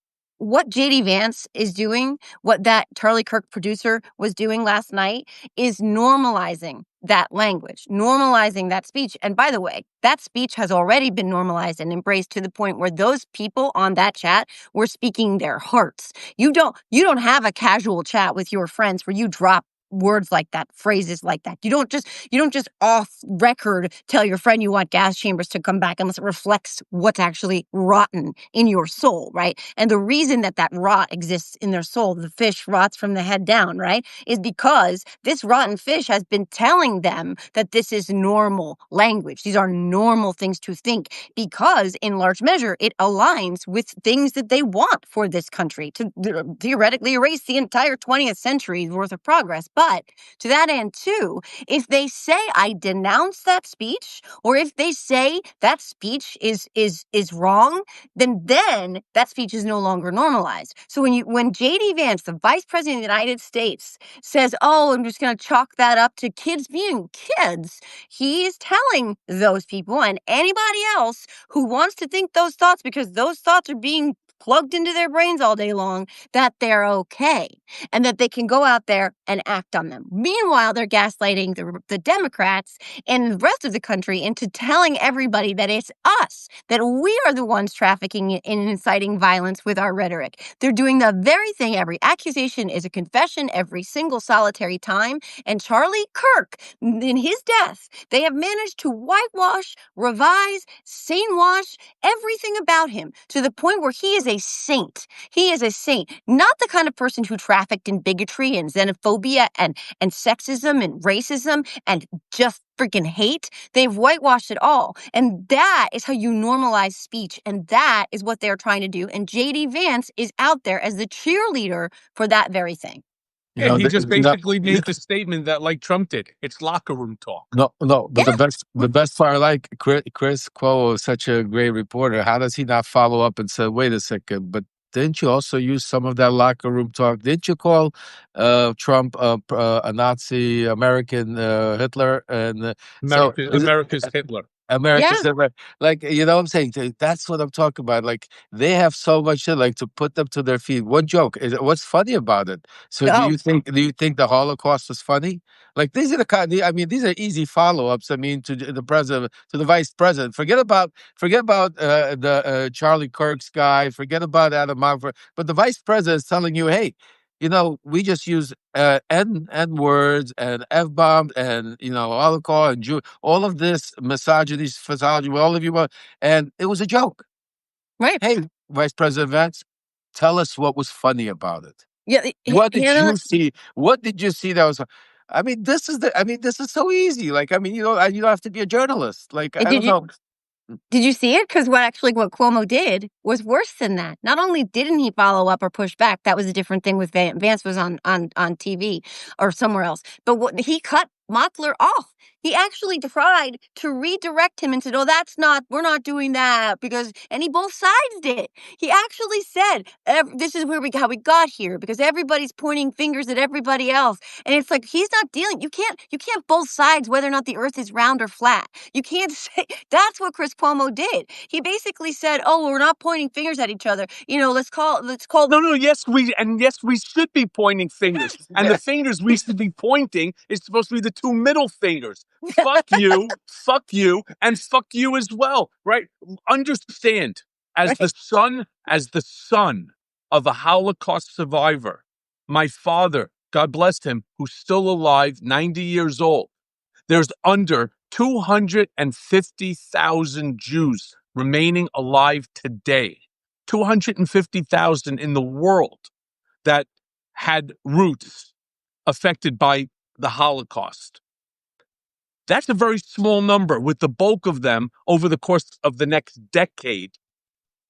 what JD Vance is doing, what that Charlie Kirk producer was doing last night, is normalizing that language, normalizing that speech. And by the way, that speech has already been normalized and embraced to the point where those people on that chat were speaking their hearts. You don't have a casual chat with your friends where you drop words like that, phrases like that. You don't just off record tell your friend you want gas chambers to come back unless it reflects what's actually rotten in your soul, right? And the reason that rot exists in their soul, the fish rots from the head down, right, is because this rotten fish has been telling them that this is normal language. These are normal things to think because in large measure, it aligns with things that they want for this country to theoretically erase the entire 20th century's worth of progress. But to that end, too, if they say I denounce that speech, or if they say that speech is wrong, then that speech is no longer normalized. So when JD Vance, the Vice President of the United States, says, "Oh, I'm just going to chalk that up to kids being kids," he's telling those people and anybody else who wants to think those thoughts because those thoughts are being plugged into their brains all day long, that they're okay and that they can go out there and act on them. Meanwhile, they're gaslighting the Democrats and the rest of the country into telling everybody that it's us, that we are the ones trafficking and inciting violence with our rhetoric. They're doing the very thing. Every accusation is a confession every single solitary time. And Charlie Kirk, in his death, they have managed to whitewash, revise, sane wash everything about him to the point where he is a saint. He is a saint, not the kind of person who trafficked in bigotry and xenophobia and sexism and racism and just freaking hate. They've whitewashed it all. And that is how you normalize speech. And that is what they're trying to do. And JD Vance is out there as the cheerleader for that very thing.
Yeah, he just basically made the statement that, like Trump did, it's locker room talk.
No, but
Yeah.
the best part, like Chris Cuomo is such a great reporter. How does he not follow up and say, "Wait a second, but didn't you also use some of that locker room talk? Didn't you call Trump a Nazi American Hitler?" And
America's Hitler.
America's like, you know what I'm saying? That's what I'm talking about. Like, they have so much shit, like, to put them to their feet. One joke is, what's funny about it? So do
No.
you think the Holocaust was funny? Like, these are the kind, I mean, these are easy follow-ups. I mean, to the president, to the vice president. Forget about the Charlie Kirk's guy. Forget about Adam Manfred. But the vice president is telling you, hey, we just use N words and F bombs and Holocaust and Jew, all of this misogyny, all of you, and it was a joke.
Right.
Hey, Vice President Vance, tell us what was funny about it.
Yeah.
What did you see? What did you see that was? I mean, this is so easy. Like, I mean, you don't have to be a journalist. Like, I don't know.
Did you see it? Because what Cuomo did was worse than that. Not only didn't he follow up or push back, that was a different thing with Vance was on TV or somewhere else. But what he cut Mockler off. He actually tried to redirect him and said, "Oh, we're not doing that," and he both sides did. He actually said, "This is how we got here because everybody's pointing fingers at everybody else." And it's like, he's not dealing. You can't both sides whether or not the earth is round or flat. You can't say that's what Chris Cuomo did. He basically said, "Oh, we're not pointing fingers at each other. Let's call."
No, yes, we should be pointing fingers. And the fingers we should be pointing is supposed to be the two middle fingers. Fuck you, and fuck you as well, right? Understand, as the son of a Holocaust survivor, my father, God bless him, who's still alive, 90 years old, there's under 250,000 Jews remaining alive today. 250,000 in the world that had roots affected by the Holocaust. That's a very small number, with the bulk of them over the course of the next decade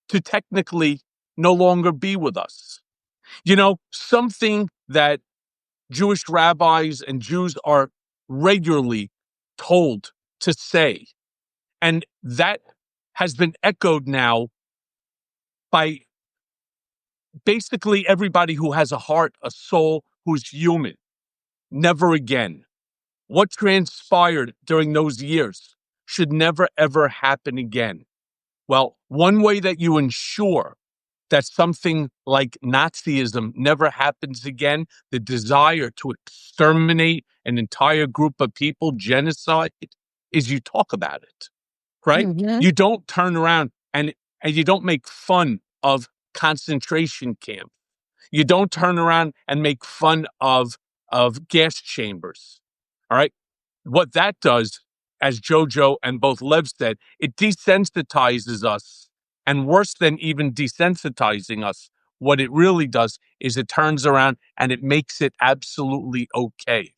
to technically no longer be with us. Something that Jewish rabbis and Jews are regularly told to say, and that has been echoed now by basically everybody who has a heart, a soul, who's human. Never again. What transpired during those years should never, ever happen again. Well, one way that you ensure that something like Nazism never happens again, the desire to exterminate an entire group of people, genocide, is you talk about it, right?
Mhm.
You don't turn around and you don't make fun of concentration camps. You don't turn around and make fun of gas chambers. All right. What that does, as Jojo and both Lev said, it desensitizes us. And worse than even desensitizing us, what it really does is it turns around and it makes it absolutely okay.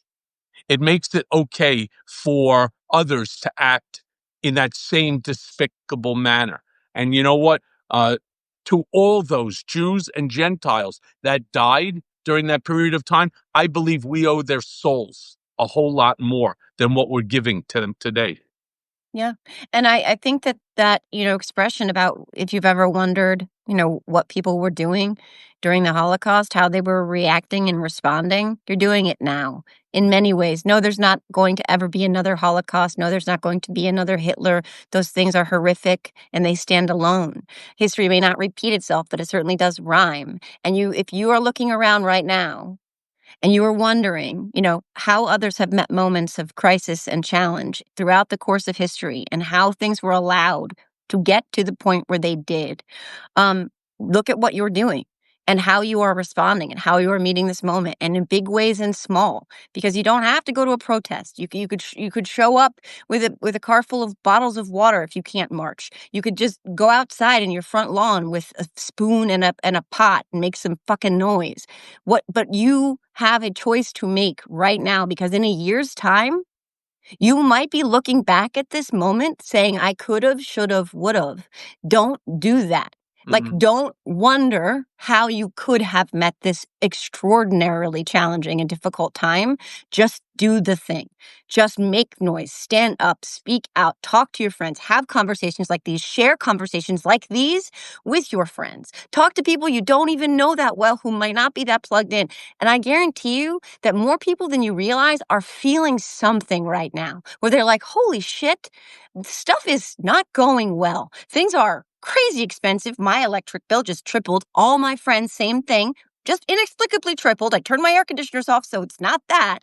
It makes it okay for others to act in that same despicable manner. And you know what? To all those Jews and Gentiles that died during that period of time, I believe we owe their souls a whole lot more than what we're giving to them today.
Yeah. And I think that expression about if you've ever wondered, what people were doing during the Holocaust, how they were reacting and responding, you're doing it now in many ways. No, there's not going to ever be another Holocaust. No, there's not going to be another Hitler. Those things are horrific and they stand alone. History may not repeat itself, but it certainly does rhyme. And if you are looking around right now, and you were wondering, how others have met moments of crisis and challenge throughout the course of history and how things were allowed to get to the point where they did. Um, Look at what you're doing and how you are responding and how you are meeting this moment, and in big ways and small, because you don't have to go to a protest. You could show up with a car full of bottles of water if you can't march. You could just go outside in your front lawn with a spoon and a pot and make some fucking noise. But you have a choice to make right now, because in a year's time, you might be looking back at this moment saying, I could have, should have, would have. Don't do that. Like, don't wonder how you could have met this extraordinarily challenging and difficult time. Just do the thing. Just make noise, stand up, speak out, talk to your friends, have conversations like these, share conversations like these with your friends. Talk to people you don't even know that well who might not be that plugged in. And I guarantee you that more people than you realize are feeling something right now where they're like, holy shit, stuff is not going well. Things are crazy expensive. My electric bill just tripled. All my friends, same thing. Just inexplicably tripled. I turned my air conditioners off, so it's not that.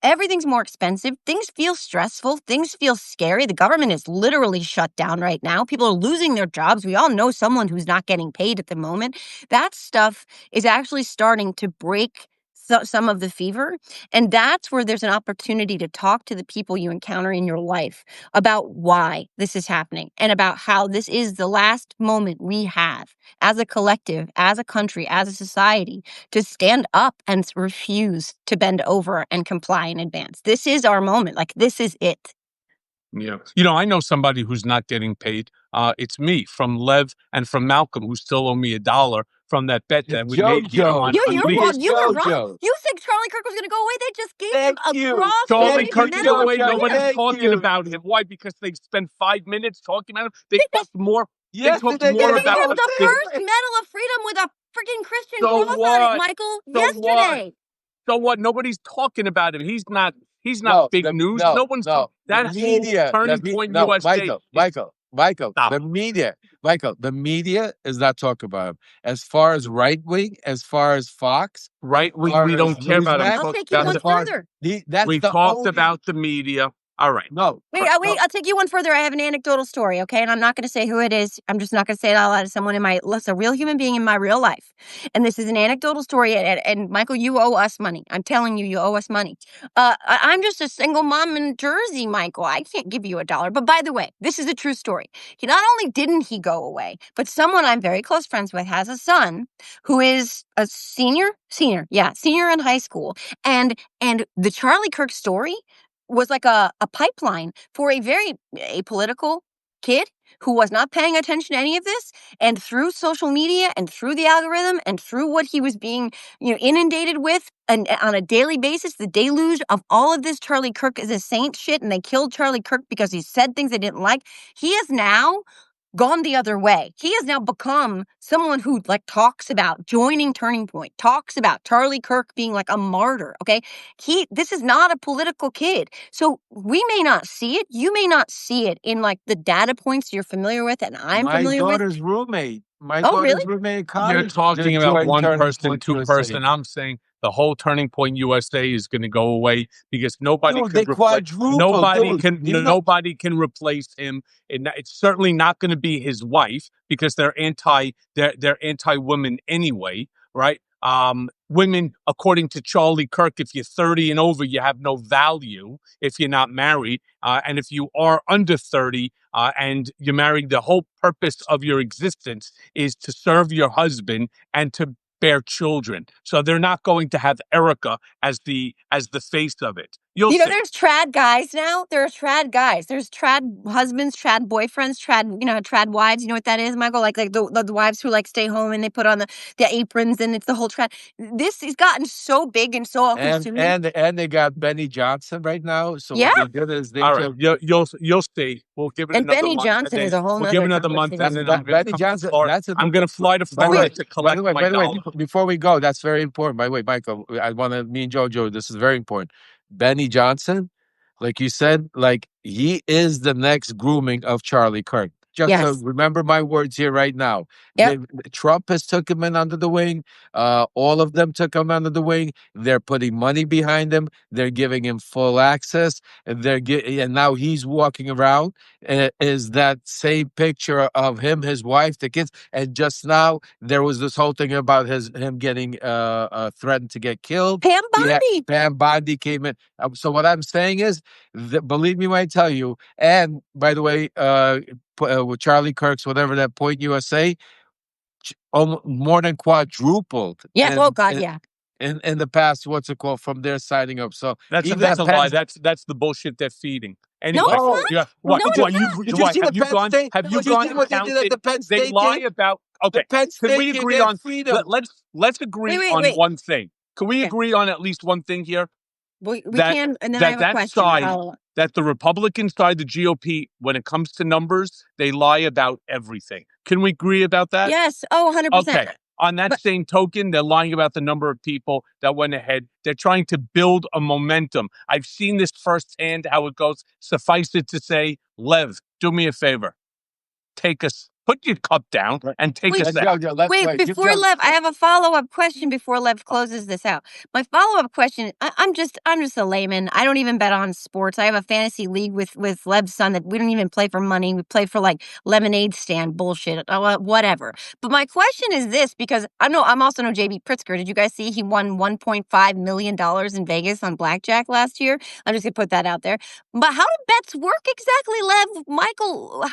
Everything's more expensive. Things feel stressful. Things feel scary. The government is literally shut down right now. People are losing their jobs. We all know someone who's not getting paid at the moment. That stuff is actually starting to break some of the fever. And that's where there's an opportunity to talk to the people you encounter in your life about why this is happening and about how this is the last moment we have as a collective, as a country, as a society to stand up and refuse to bend over and comply in advance. This is our moment. Like, this is it.
Yeah. I know somebody who's not getting paid. It's me from Lev and from Malcolm, who still owe me $1 from that bet that we made here
Jojo.
on
You
Unleashed.
were wrong.
Jojo.
You think Charlie Kirk was going to go away? They just gave
Thank
him a
you.
cross
Charlie
Thank
Kirk
you,
is
Medal of
away.
Jojo.
Nobody's
Freedom.
Thank
talking
you.
about him. Why? Because they spent 5 minutes talking about him. They talked more. They
Yes,
talked
they
They
more
gave
gave
about
him
the
the
thing.
first Medal of Freedom with a freaking Christian
So
cross on it,
what?
Michael,
So what?
yesterday.
So what? Nobody's talking about him. He's not. He's not
No,
big news.
no,
No one's
no. The
that whole
media,
Turning Point
no,
USA.
Michael,
Stop.
the media is not talking about him. As far as right wing, as far as Fox,
Right? We
far
don't
as
care about him.
Newsmax,
I'll
Talk
take you
about
one
as far as
further.
that's
We
the
talked
only
about the media. All right.
no.
Wait, I'll take you one further. I have an anecdotal story, okay? And I'm not going to say who it is. I'm just not going to say it out loud. It's someone it's a real human being in my real life. And this is an anecdotal story. And Michael, you owe us money. I'm telling you, you owe us money. I'm just a single mom in Jersey, Michael. I can't give you $1. But by the way, this is a true story. He not only didn't he go away, but someone I'm very close friends with has a son who is a senior in high school. And the Charlie Kirk story was like a pipeline for a very apolitical kid who was not paying attention to any of this, and through social media and through the algorithm and through what he was being, inundated with and on a daily basis, the deluge of all of this Charlie Kirk is a saint shit, and they killed Charlie Kirk because he said things they didn't like. He is now gone the other way. He has now become someone who talks about joining Turning Point, talks about Charlie Kirk being like a martyr. Okay. This is not a political kid. So we may not see it. You may not see it in the data points you're familiar with and I'm familiar with.
My daughter's roommate. My
Oh,
daughter's
really?
roommate in college.
You're talking about
joined
one
Turning
person,
Point
two
USA.
person. I'm saying the whole Turning Point USA is going to go away because nobody
Dude,
can
they
replace.
quadrupled,
Nobody
dude.
can.
You know-
Nobody can replace him. And it's certainly not going to be his wife because they're anti-women anyway, right? Women, according to Charlie Kirk, if you're 30 and over, you have no value if you're not married. And if you are under 30 and you're married, the whole purpose of your existence is to serve your husband and to bear children. So they're not going to have Erica as the face of it. You'll see.
There's trad guys now. There are trad guys. There's trad husbands, trad boyfriends, trad wives. You know what that is, Michael? Like the wives who stay home and they put on the aprons and it's the whole trad. This has gotten so big and so all-consuming.
And they got Benny Johnson right now. So
yeah.
what they did is they
all right. You'll see. We'll give it
and
another
Benny
month.
Johnson is a whole
We'll
nother.
give another month, and then
Benny Johnson.
I'm going to fly to Florida to collect
by the way,
dollar.
before we go, that's very important. By the way, Michael, me and Jojo, this is very important. Benny Johnson, like you said, he is the next grooming of Charlie Kirk. Just so remember my words here right now.
Yep.
Trump has took him in under the wing. All of them took him under the wing. They're putting money behind him. They're giving him full access. And and now he's walking around. Is that same picture of him, his wife, the kids? And just now there was this whole thing about him getting threatened to get killed.
Pam Bondi.
Pam Bondi came in. So what I'm saying is, believe me when I tell you. And by the way, with Charlie Kirk's, whatever that Point USA, more than quadrupled.
Yeah. Oh God. Yeah.
In the past, what's it called, from their signing up? So
that's a lie. That's the bullshit they're feeding. Anyway,
no, it's not.
What?
No,
What?
Did you
see
the
Penn State? Have you gone
what they did at the Penn State?
They lie about. Okay,
Penn State
can we agree on
freedom?
Let's agree on one thing. Can we agree on at least one thing here?
We can, and then I have a question.
That the Republican side, the GOP, when it comes to numbers, they lie about everything. Can we agree about that?
Yes. Oh, 100%.
Okay. On that same token, they're lying about the number of people that went ahead. They're trying to build a momentum. I've seen this firsthand, how it goes. Suffice it to say, Lev, do me a favor. Put your cup down and take us out.
Before Lev, I have a follow-up question before Lev closes this out. My follow-up question, I'm just a layman. I don't even bet on sports. I have a fantasy league with Lev's son that we don't even play for money. We play for lemonade stand bullshit, whatever. But my question is this, because I'm also no JB Pritzker. Did you guys see he won $1.5 million in Vegas on blackjack last year? I'm just going to put that out there. But how do bets work exactly, Lev? Michael,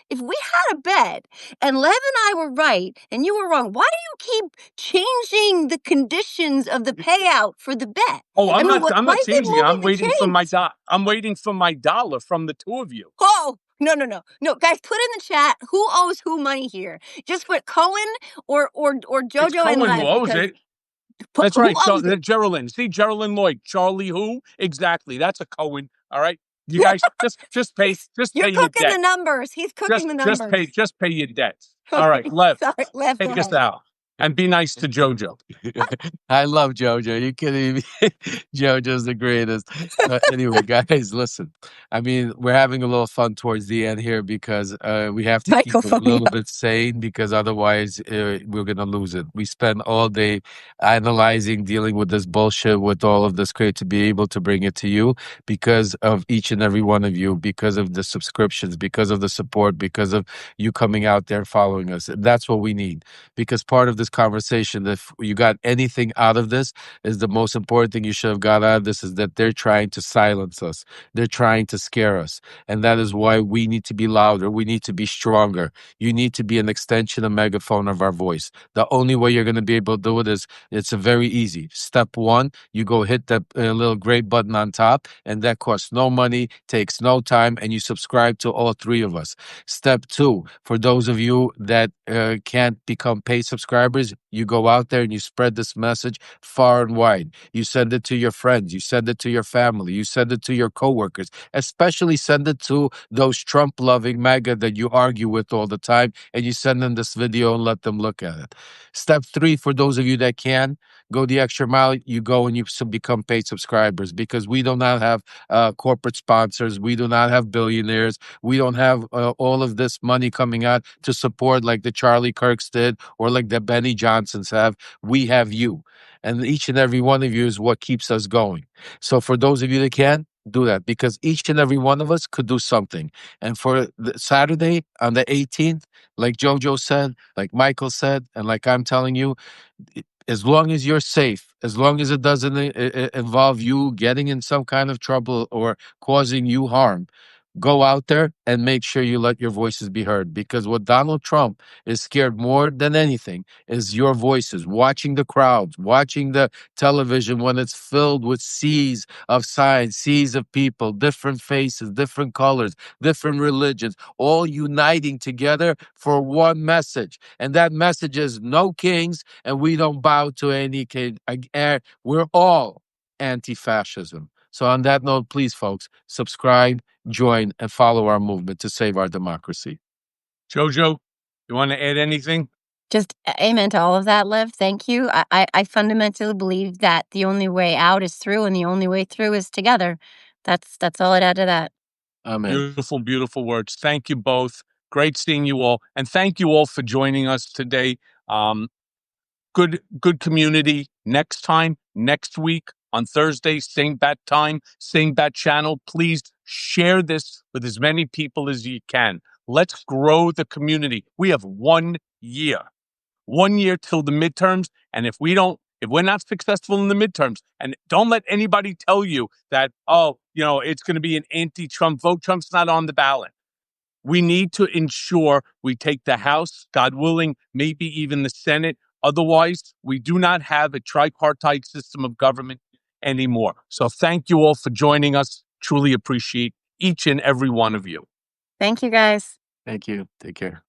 if we had a bet, and Lev and I were right, and you were wrong, why do you keep changing the conditions of the payout for the bet?
Oh, I'm not changing it. I'm waiting for my I'm waiting for my dollar from the two of you.
Oh, no. Guys, put in the chat who owes who money here. Just put Cohen or JoJo
it's Cohen
and Lev.
Who owes it. That's right. Geraldine. See, Geraldine Lloyd. Charlie who? Exactly. That's a Cohen. All right. You guys just pay.
You're
pay your
cooking
debt.
the numbers. He's cooking the numbers.
Just pay your debts. All right, Lev.
Sorry, Lev,
take us out. And be nice to JoJo.
I love JoJo. You kidding me? JoJo's the greatest. Anyway, guys, listen. I mean, we're having a little fun towards the end here because we have to keep a little bit sane, because otherwise we're going to lose it. We spend all day analyzing, dealing with this bullshit, with all of this crate, to be able to bring it to you because of each and every one of you, because of the subscriptions, because of the support, because of you coming out there following us. That's what we need, because part of the this conversation, if you got anything out of this, is the most important thing you should have got out of this is that they're trying to silence us. They're trying to scare us. And that is why we need to be louder. We need to be stronger. You need to be an extension, a megaphone of our voice. The only way you're going to be able to do it is it's a very easy. Step one, you go hit that little gray button on top, and that costs no money, takes no time, and you subscribe to all three of us. Step two, for those of you that can't become paid subscribers, you go out there and you spread this message far and wide. You send it to your friends, you send it to your family, you send it to your coworkers, especially send it to those Trump-loving MAGA that you argue with all the time, and you send them this video and let them look at it. Step three, for those of you that can, go the extra mile, you go and you become paid subscribers, because we do not have corporate sponsors, we do not have billionaires, we don't have all of this money coming out to support like the Charlie Kirks did or like the Benny Johnsons have. We have you. And each and every one of you is what keeps us going. So for those of you that can, do that, because each and every one of us could do something. And for Saturday on the 18th, like Jojo said, like Michael said, and like I'm telling you, as long as you're safe, as long as it doesn't involve you getting in some kind of trouble or causing you harm, go out there and make sure you let your voices be heard. Because what Donald Trump is scared more than anything is your voices, watching the crowds, watching the television when it's filled with seas of signs, seas of people, different faces, different colors, different religions, all uniting together for one message. And that message is no kings, and we don't bow to any king. We're all anti-fascism. So on that note, please, folks, subscribe, join, and follow our movement to save our democracy.
Jojo, you want to add anything?
Just amen to all of that, Liv. Thank you. I fundamentally believe that the only way out is through, and the only way through is together. That's all I'd add to that.
Amen.
Beautiful, beautiful words. Thank you both. Great seeing you all. And thank you all for joining us today. Good community. Next time, next week on Thursday, same bat time, same bat channel. Please share this with as many people as you can. Let's grow the community. We have 1 year. 1 year till the midterms. And if we're not successful in the midterms, and don't let anybody tell you that, oh, it's going to be an anti-Trump vote. Trump's not on the ballot. We need to ensure we take the House, God willing, maybe even the Senate. Otherwise, we do not have a tripartite system of government anymore. So thank you all for joining us. Truly appreciate each and every one of you.
Thank you, guys.
Thank you. Take care.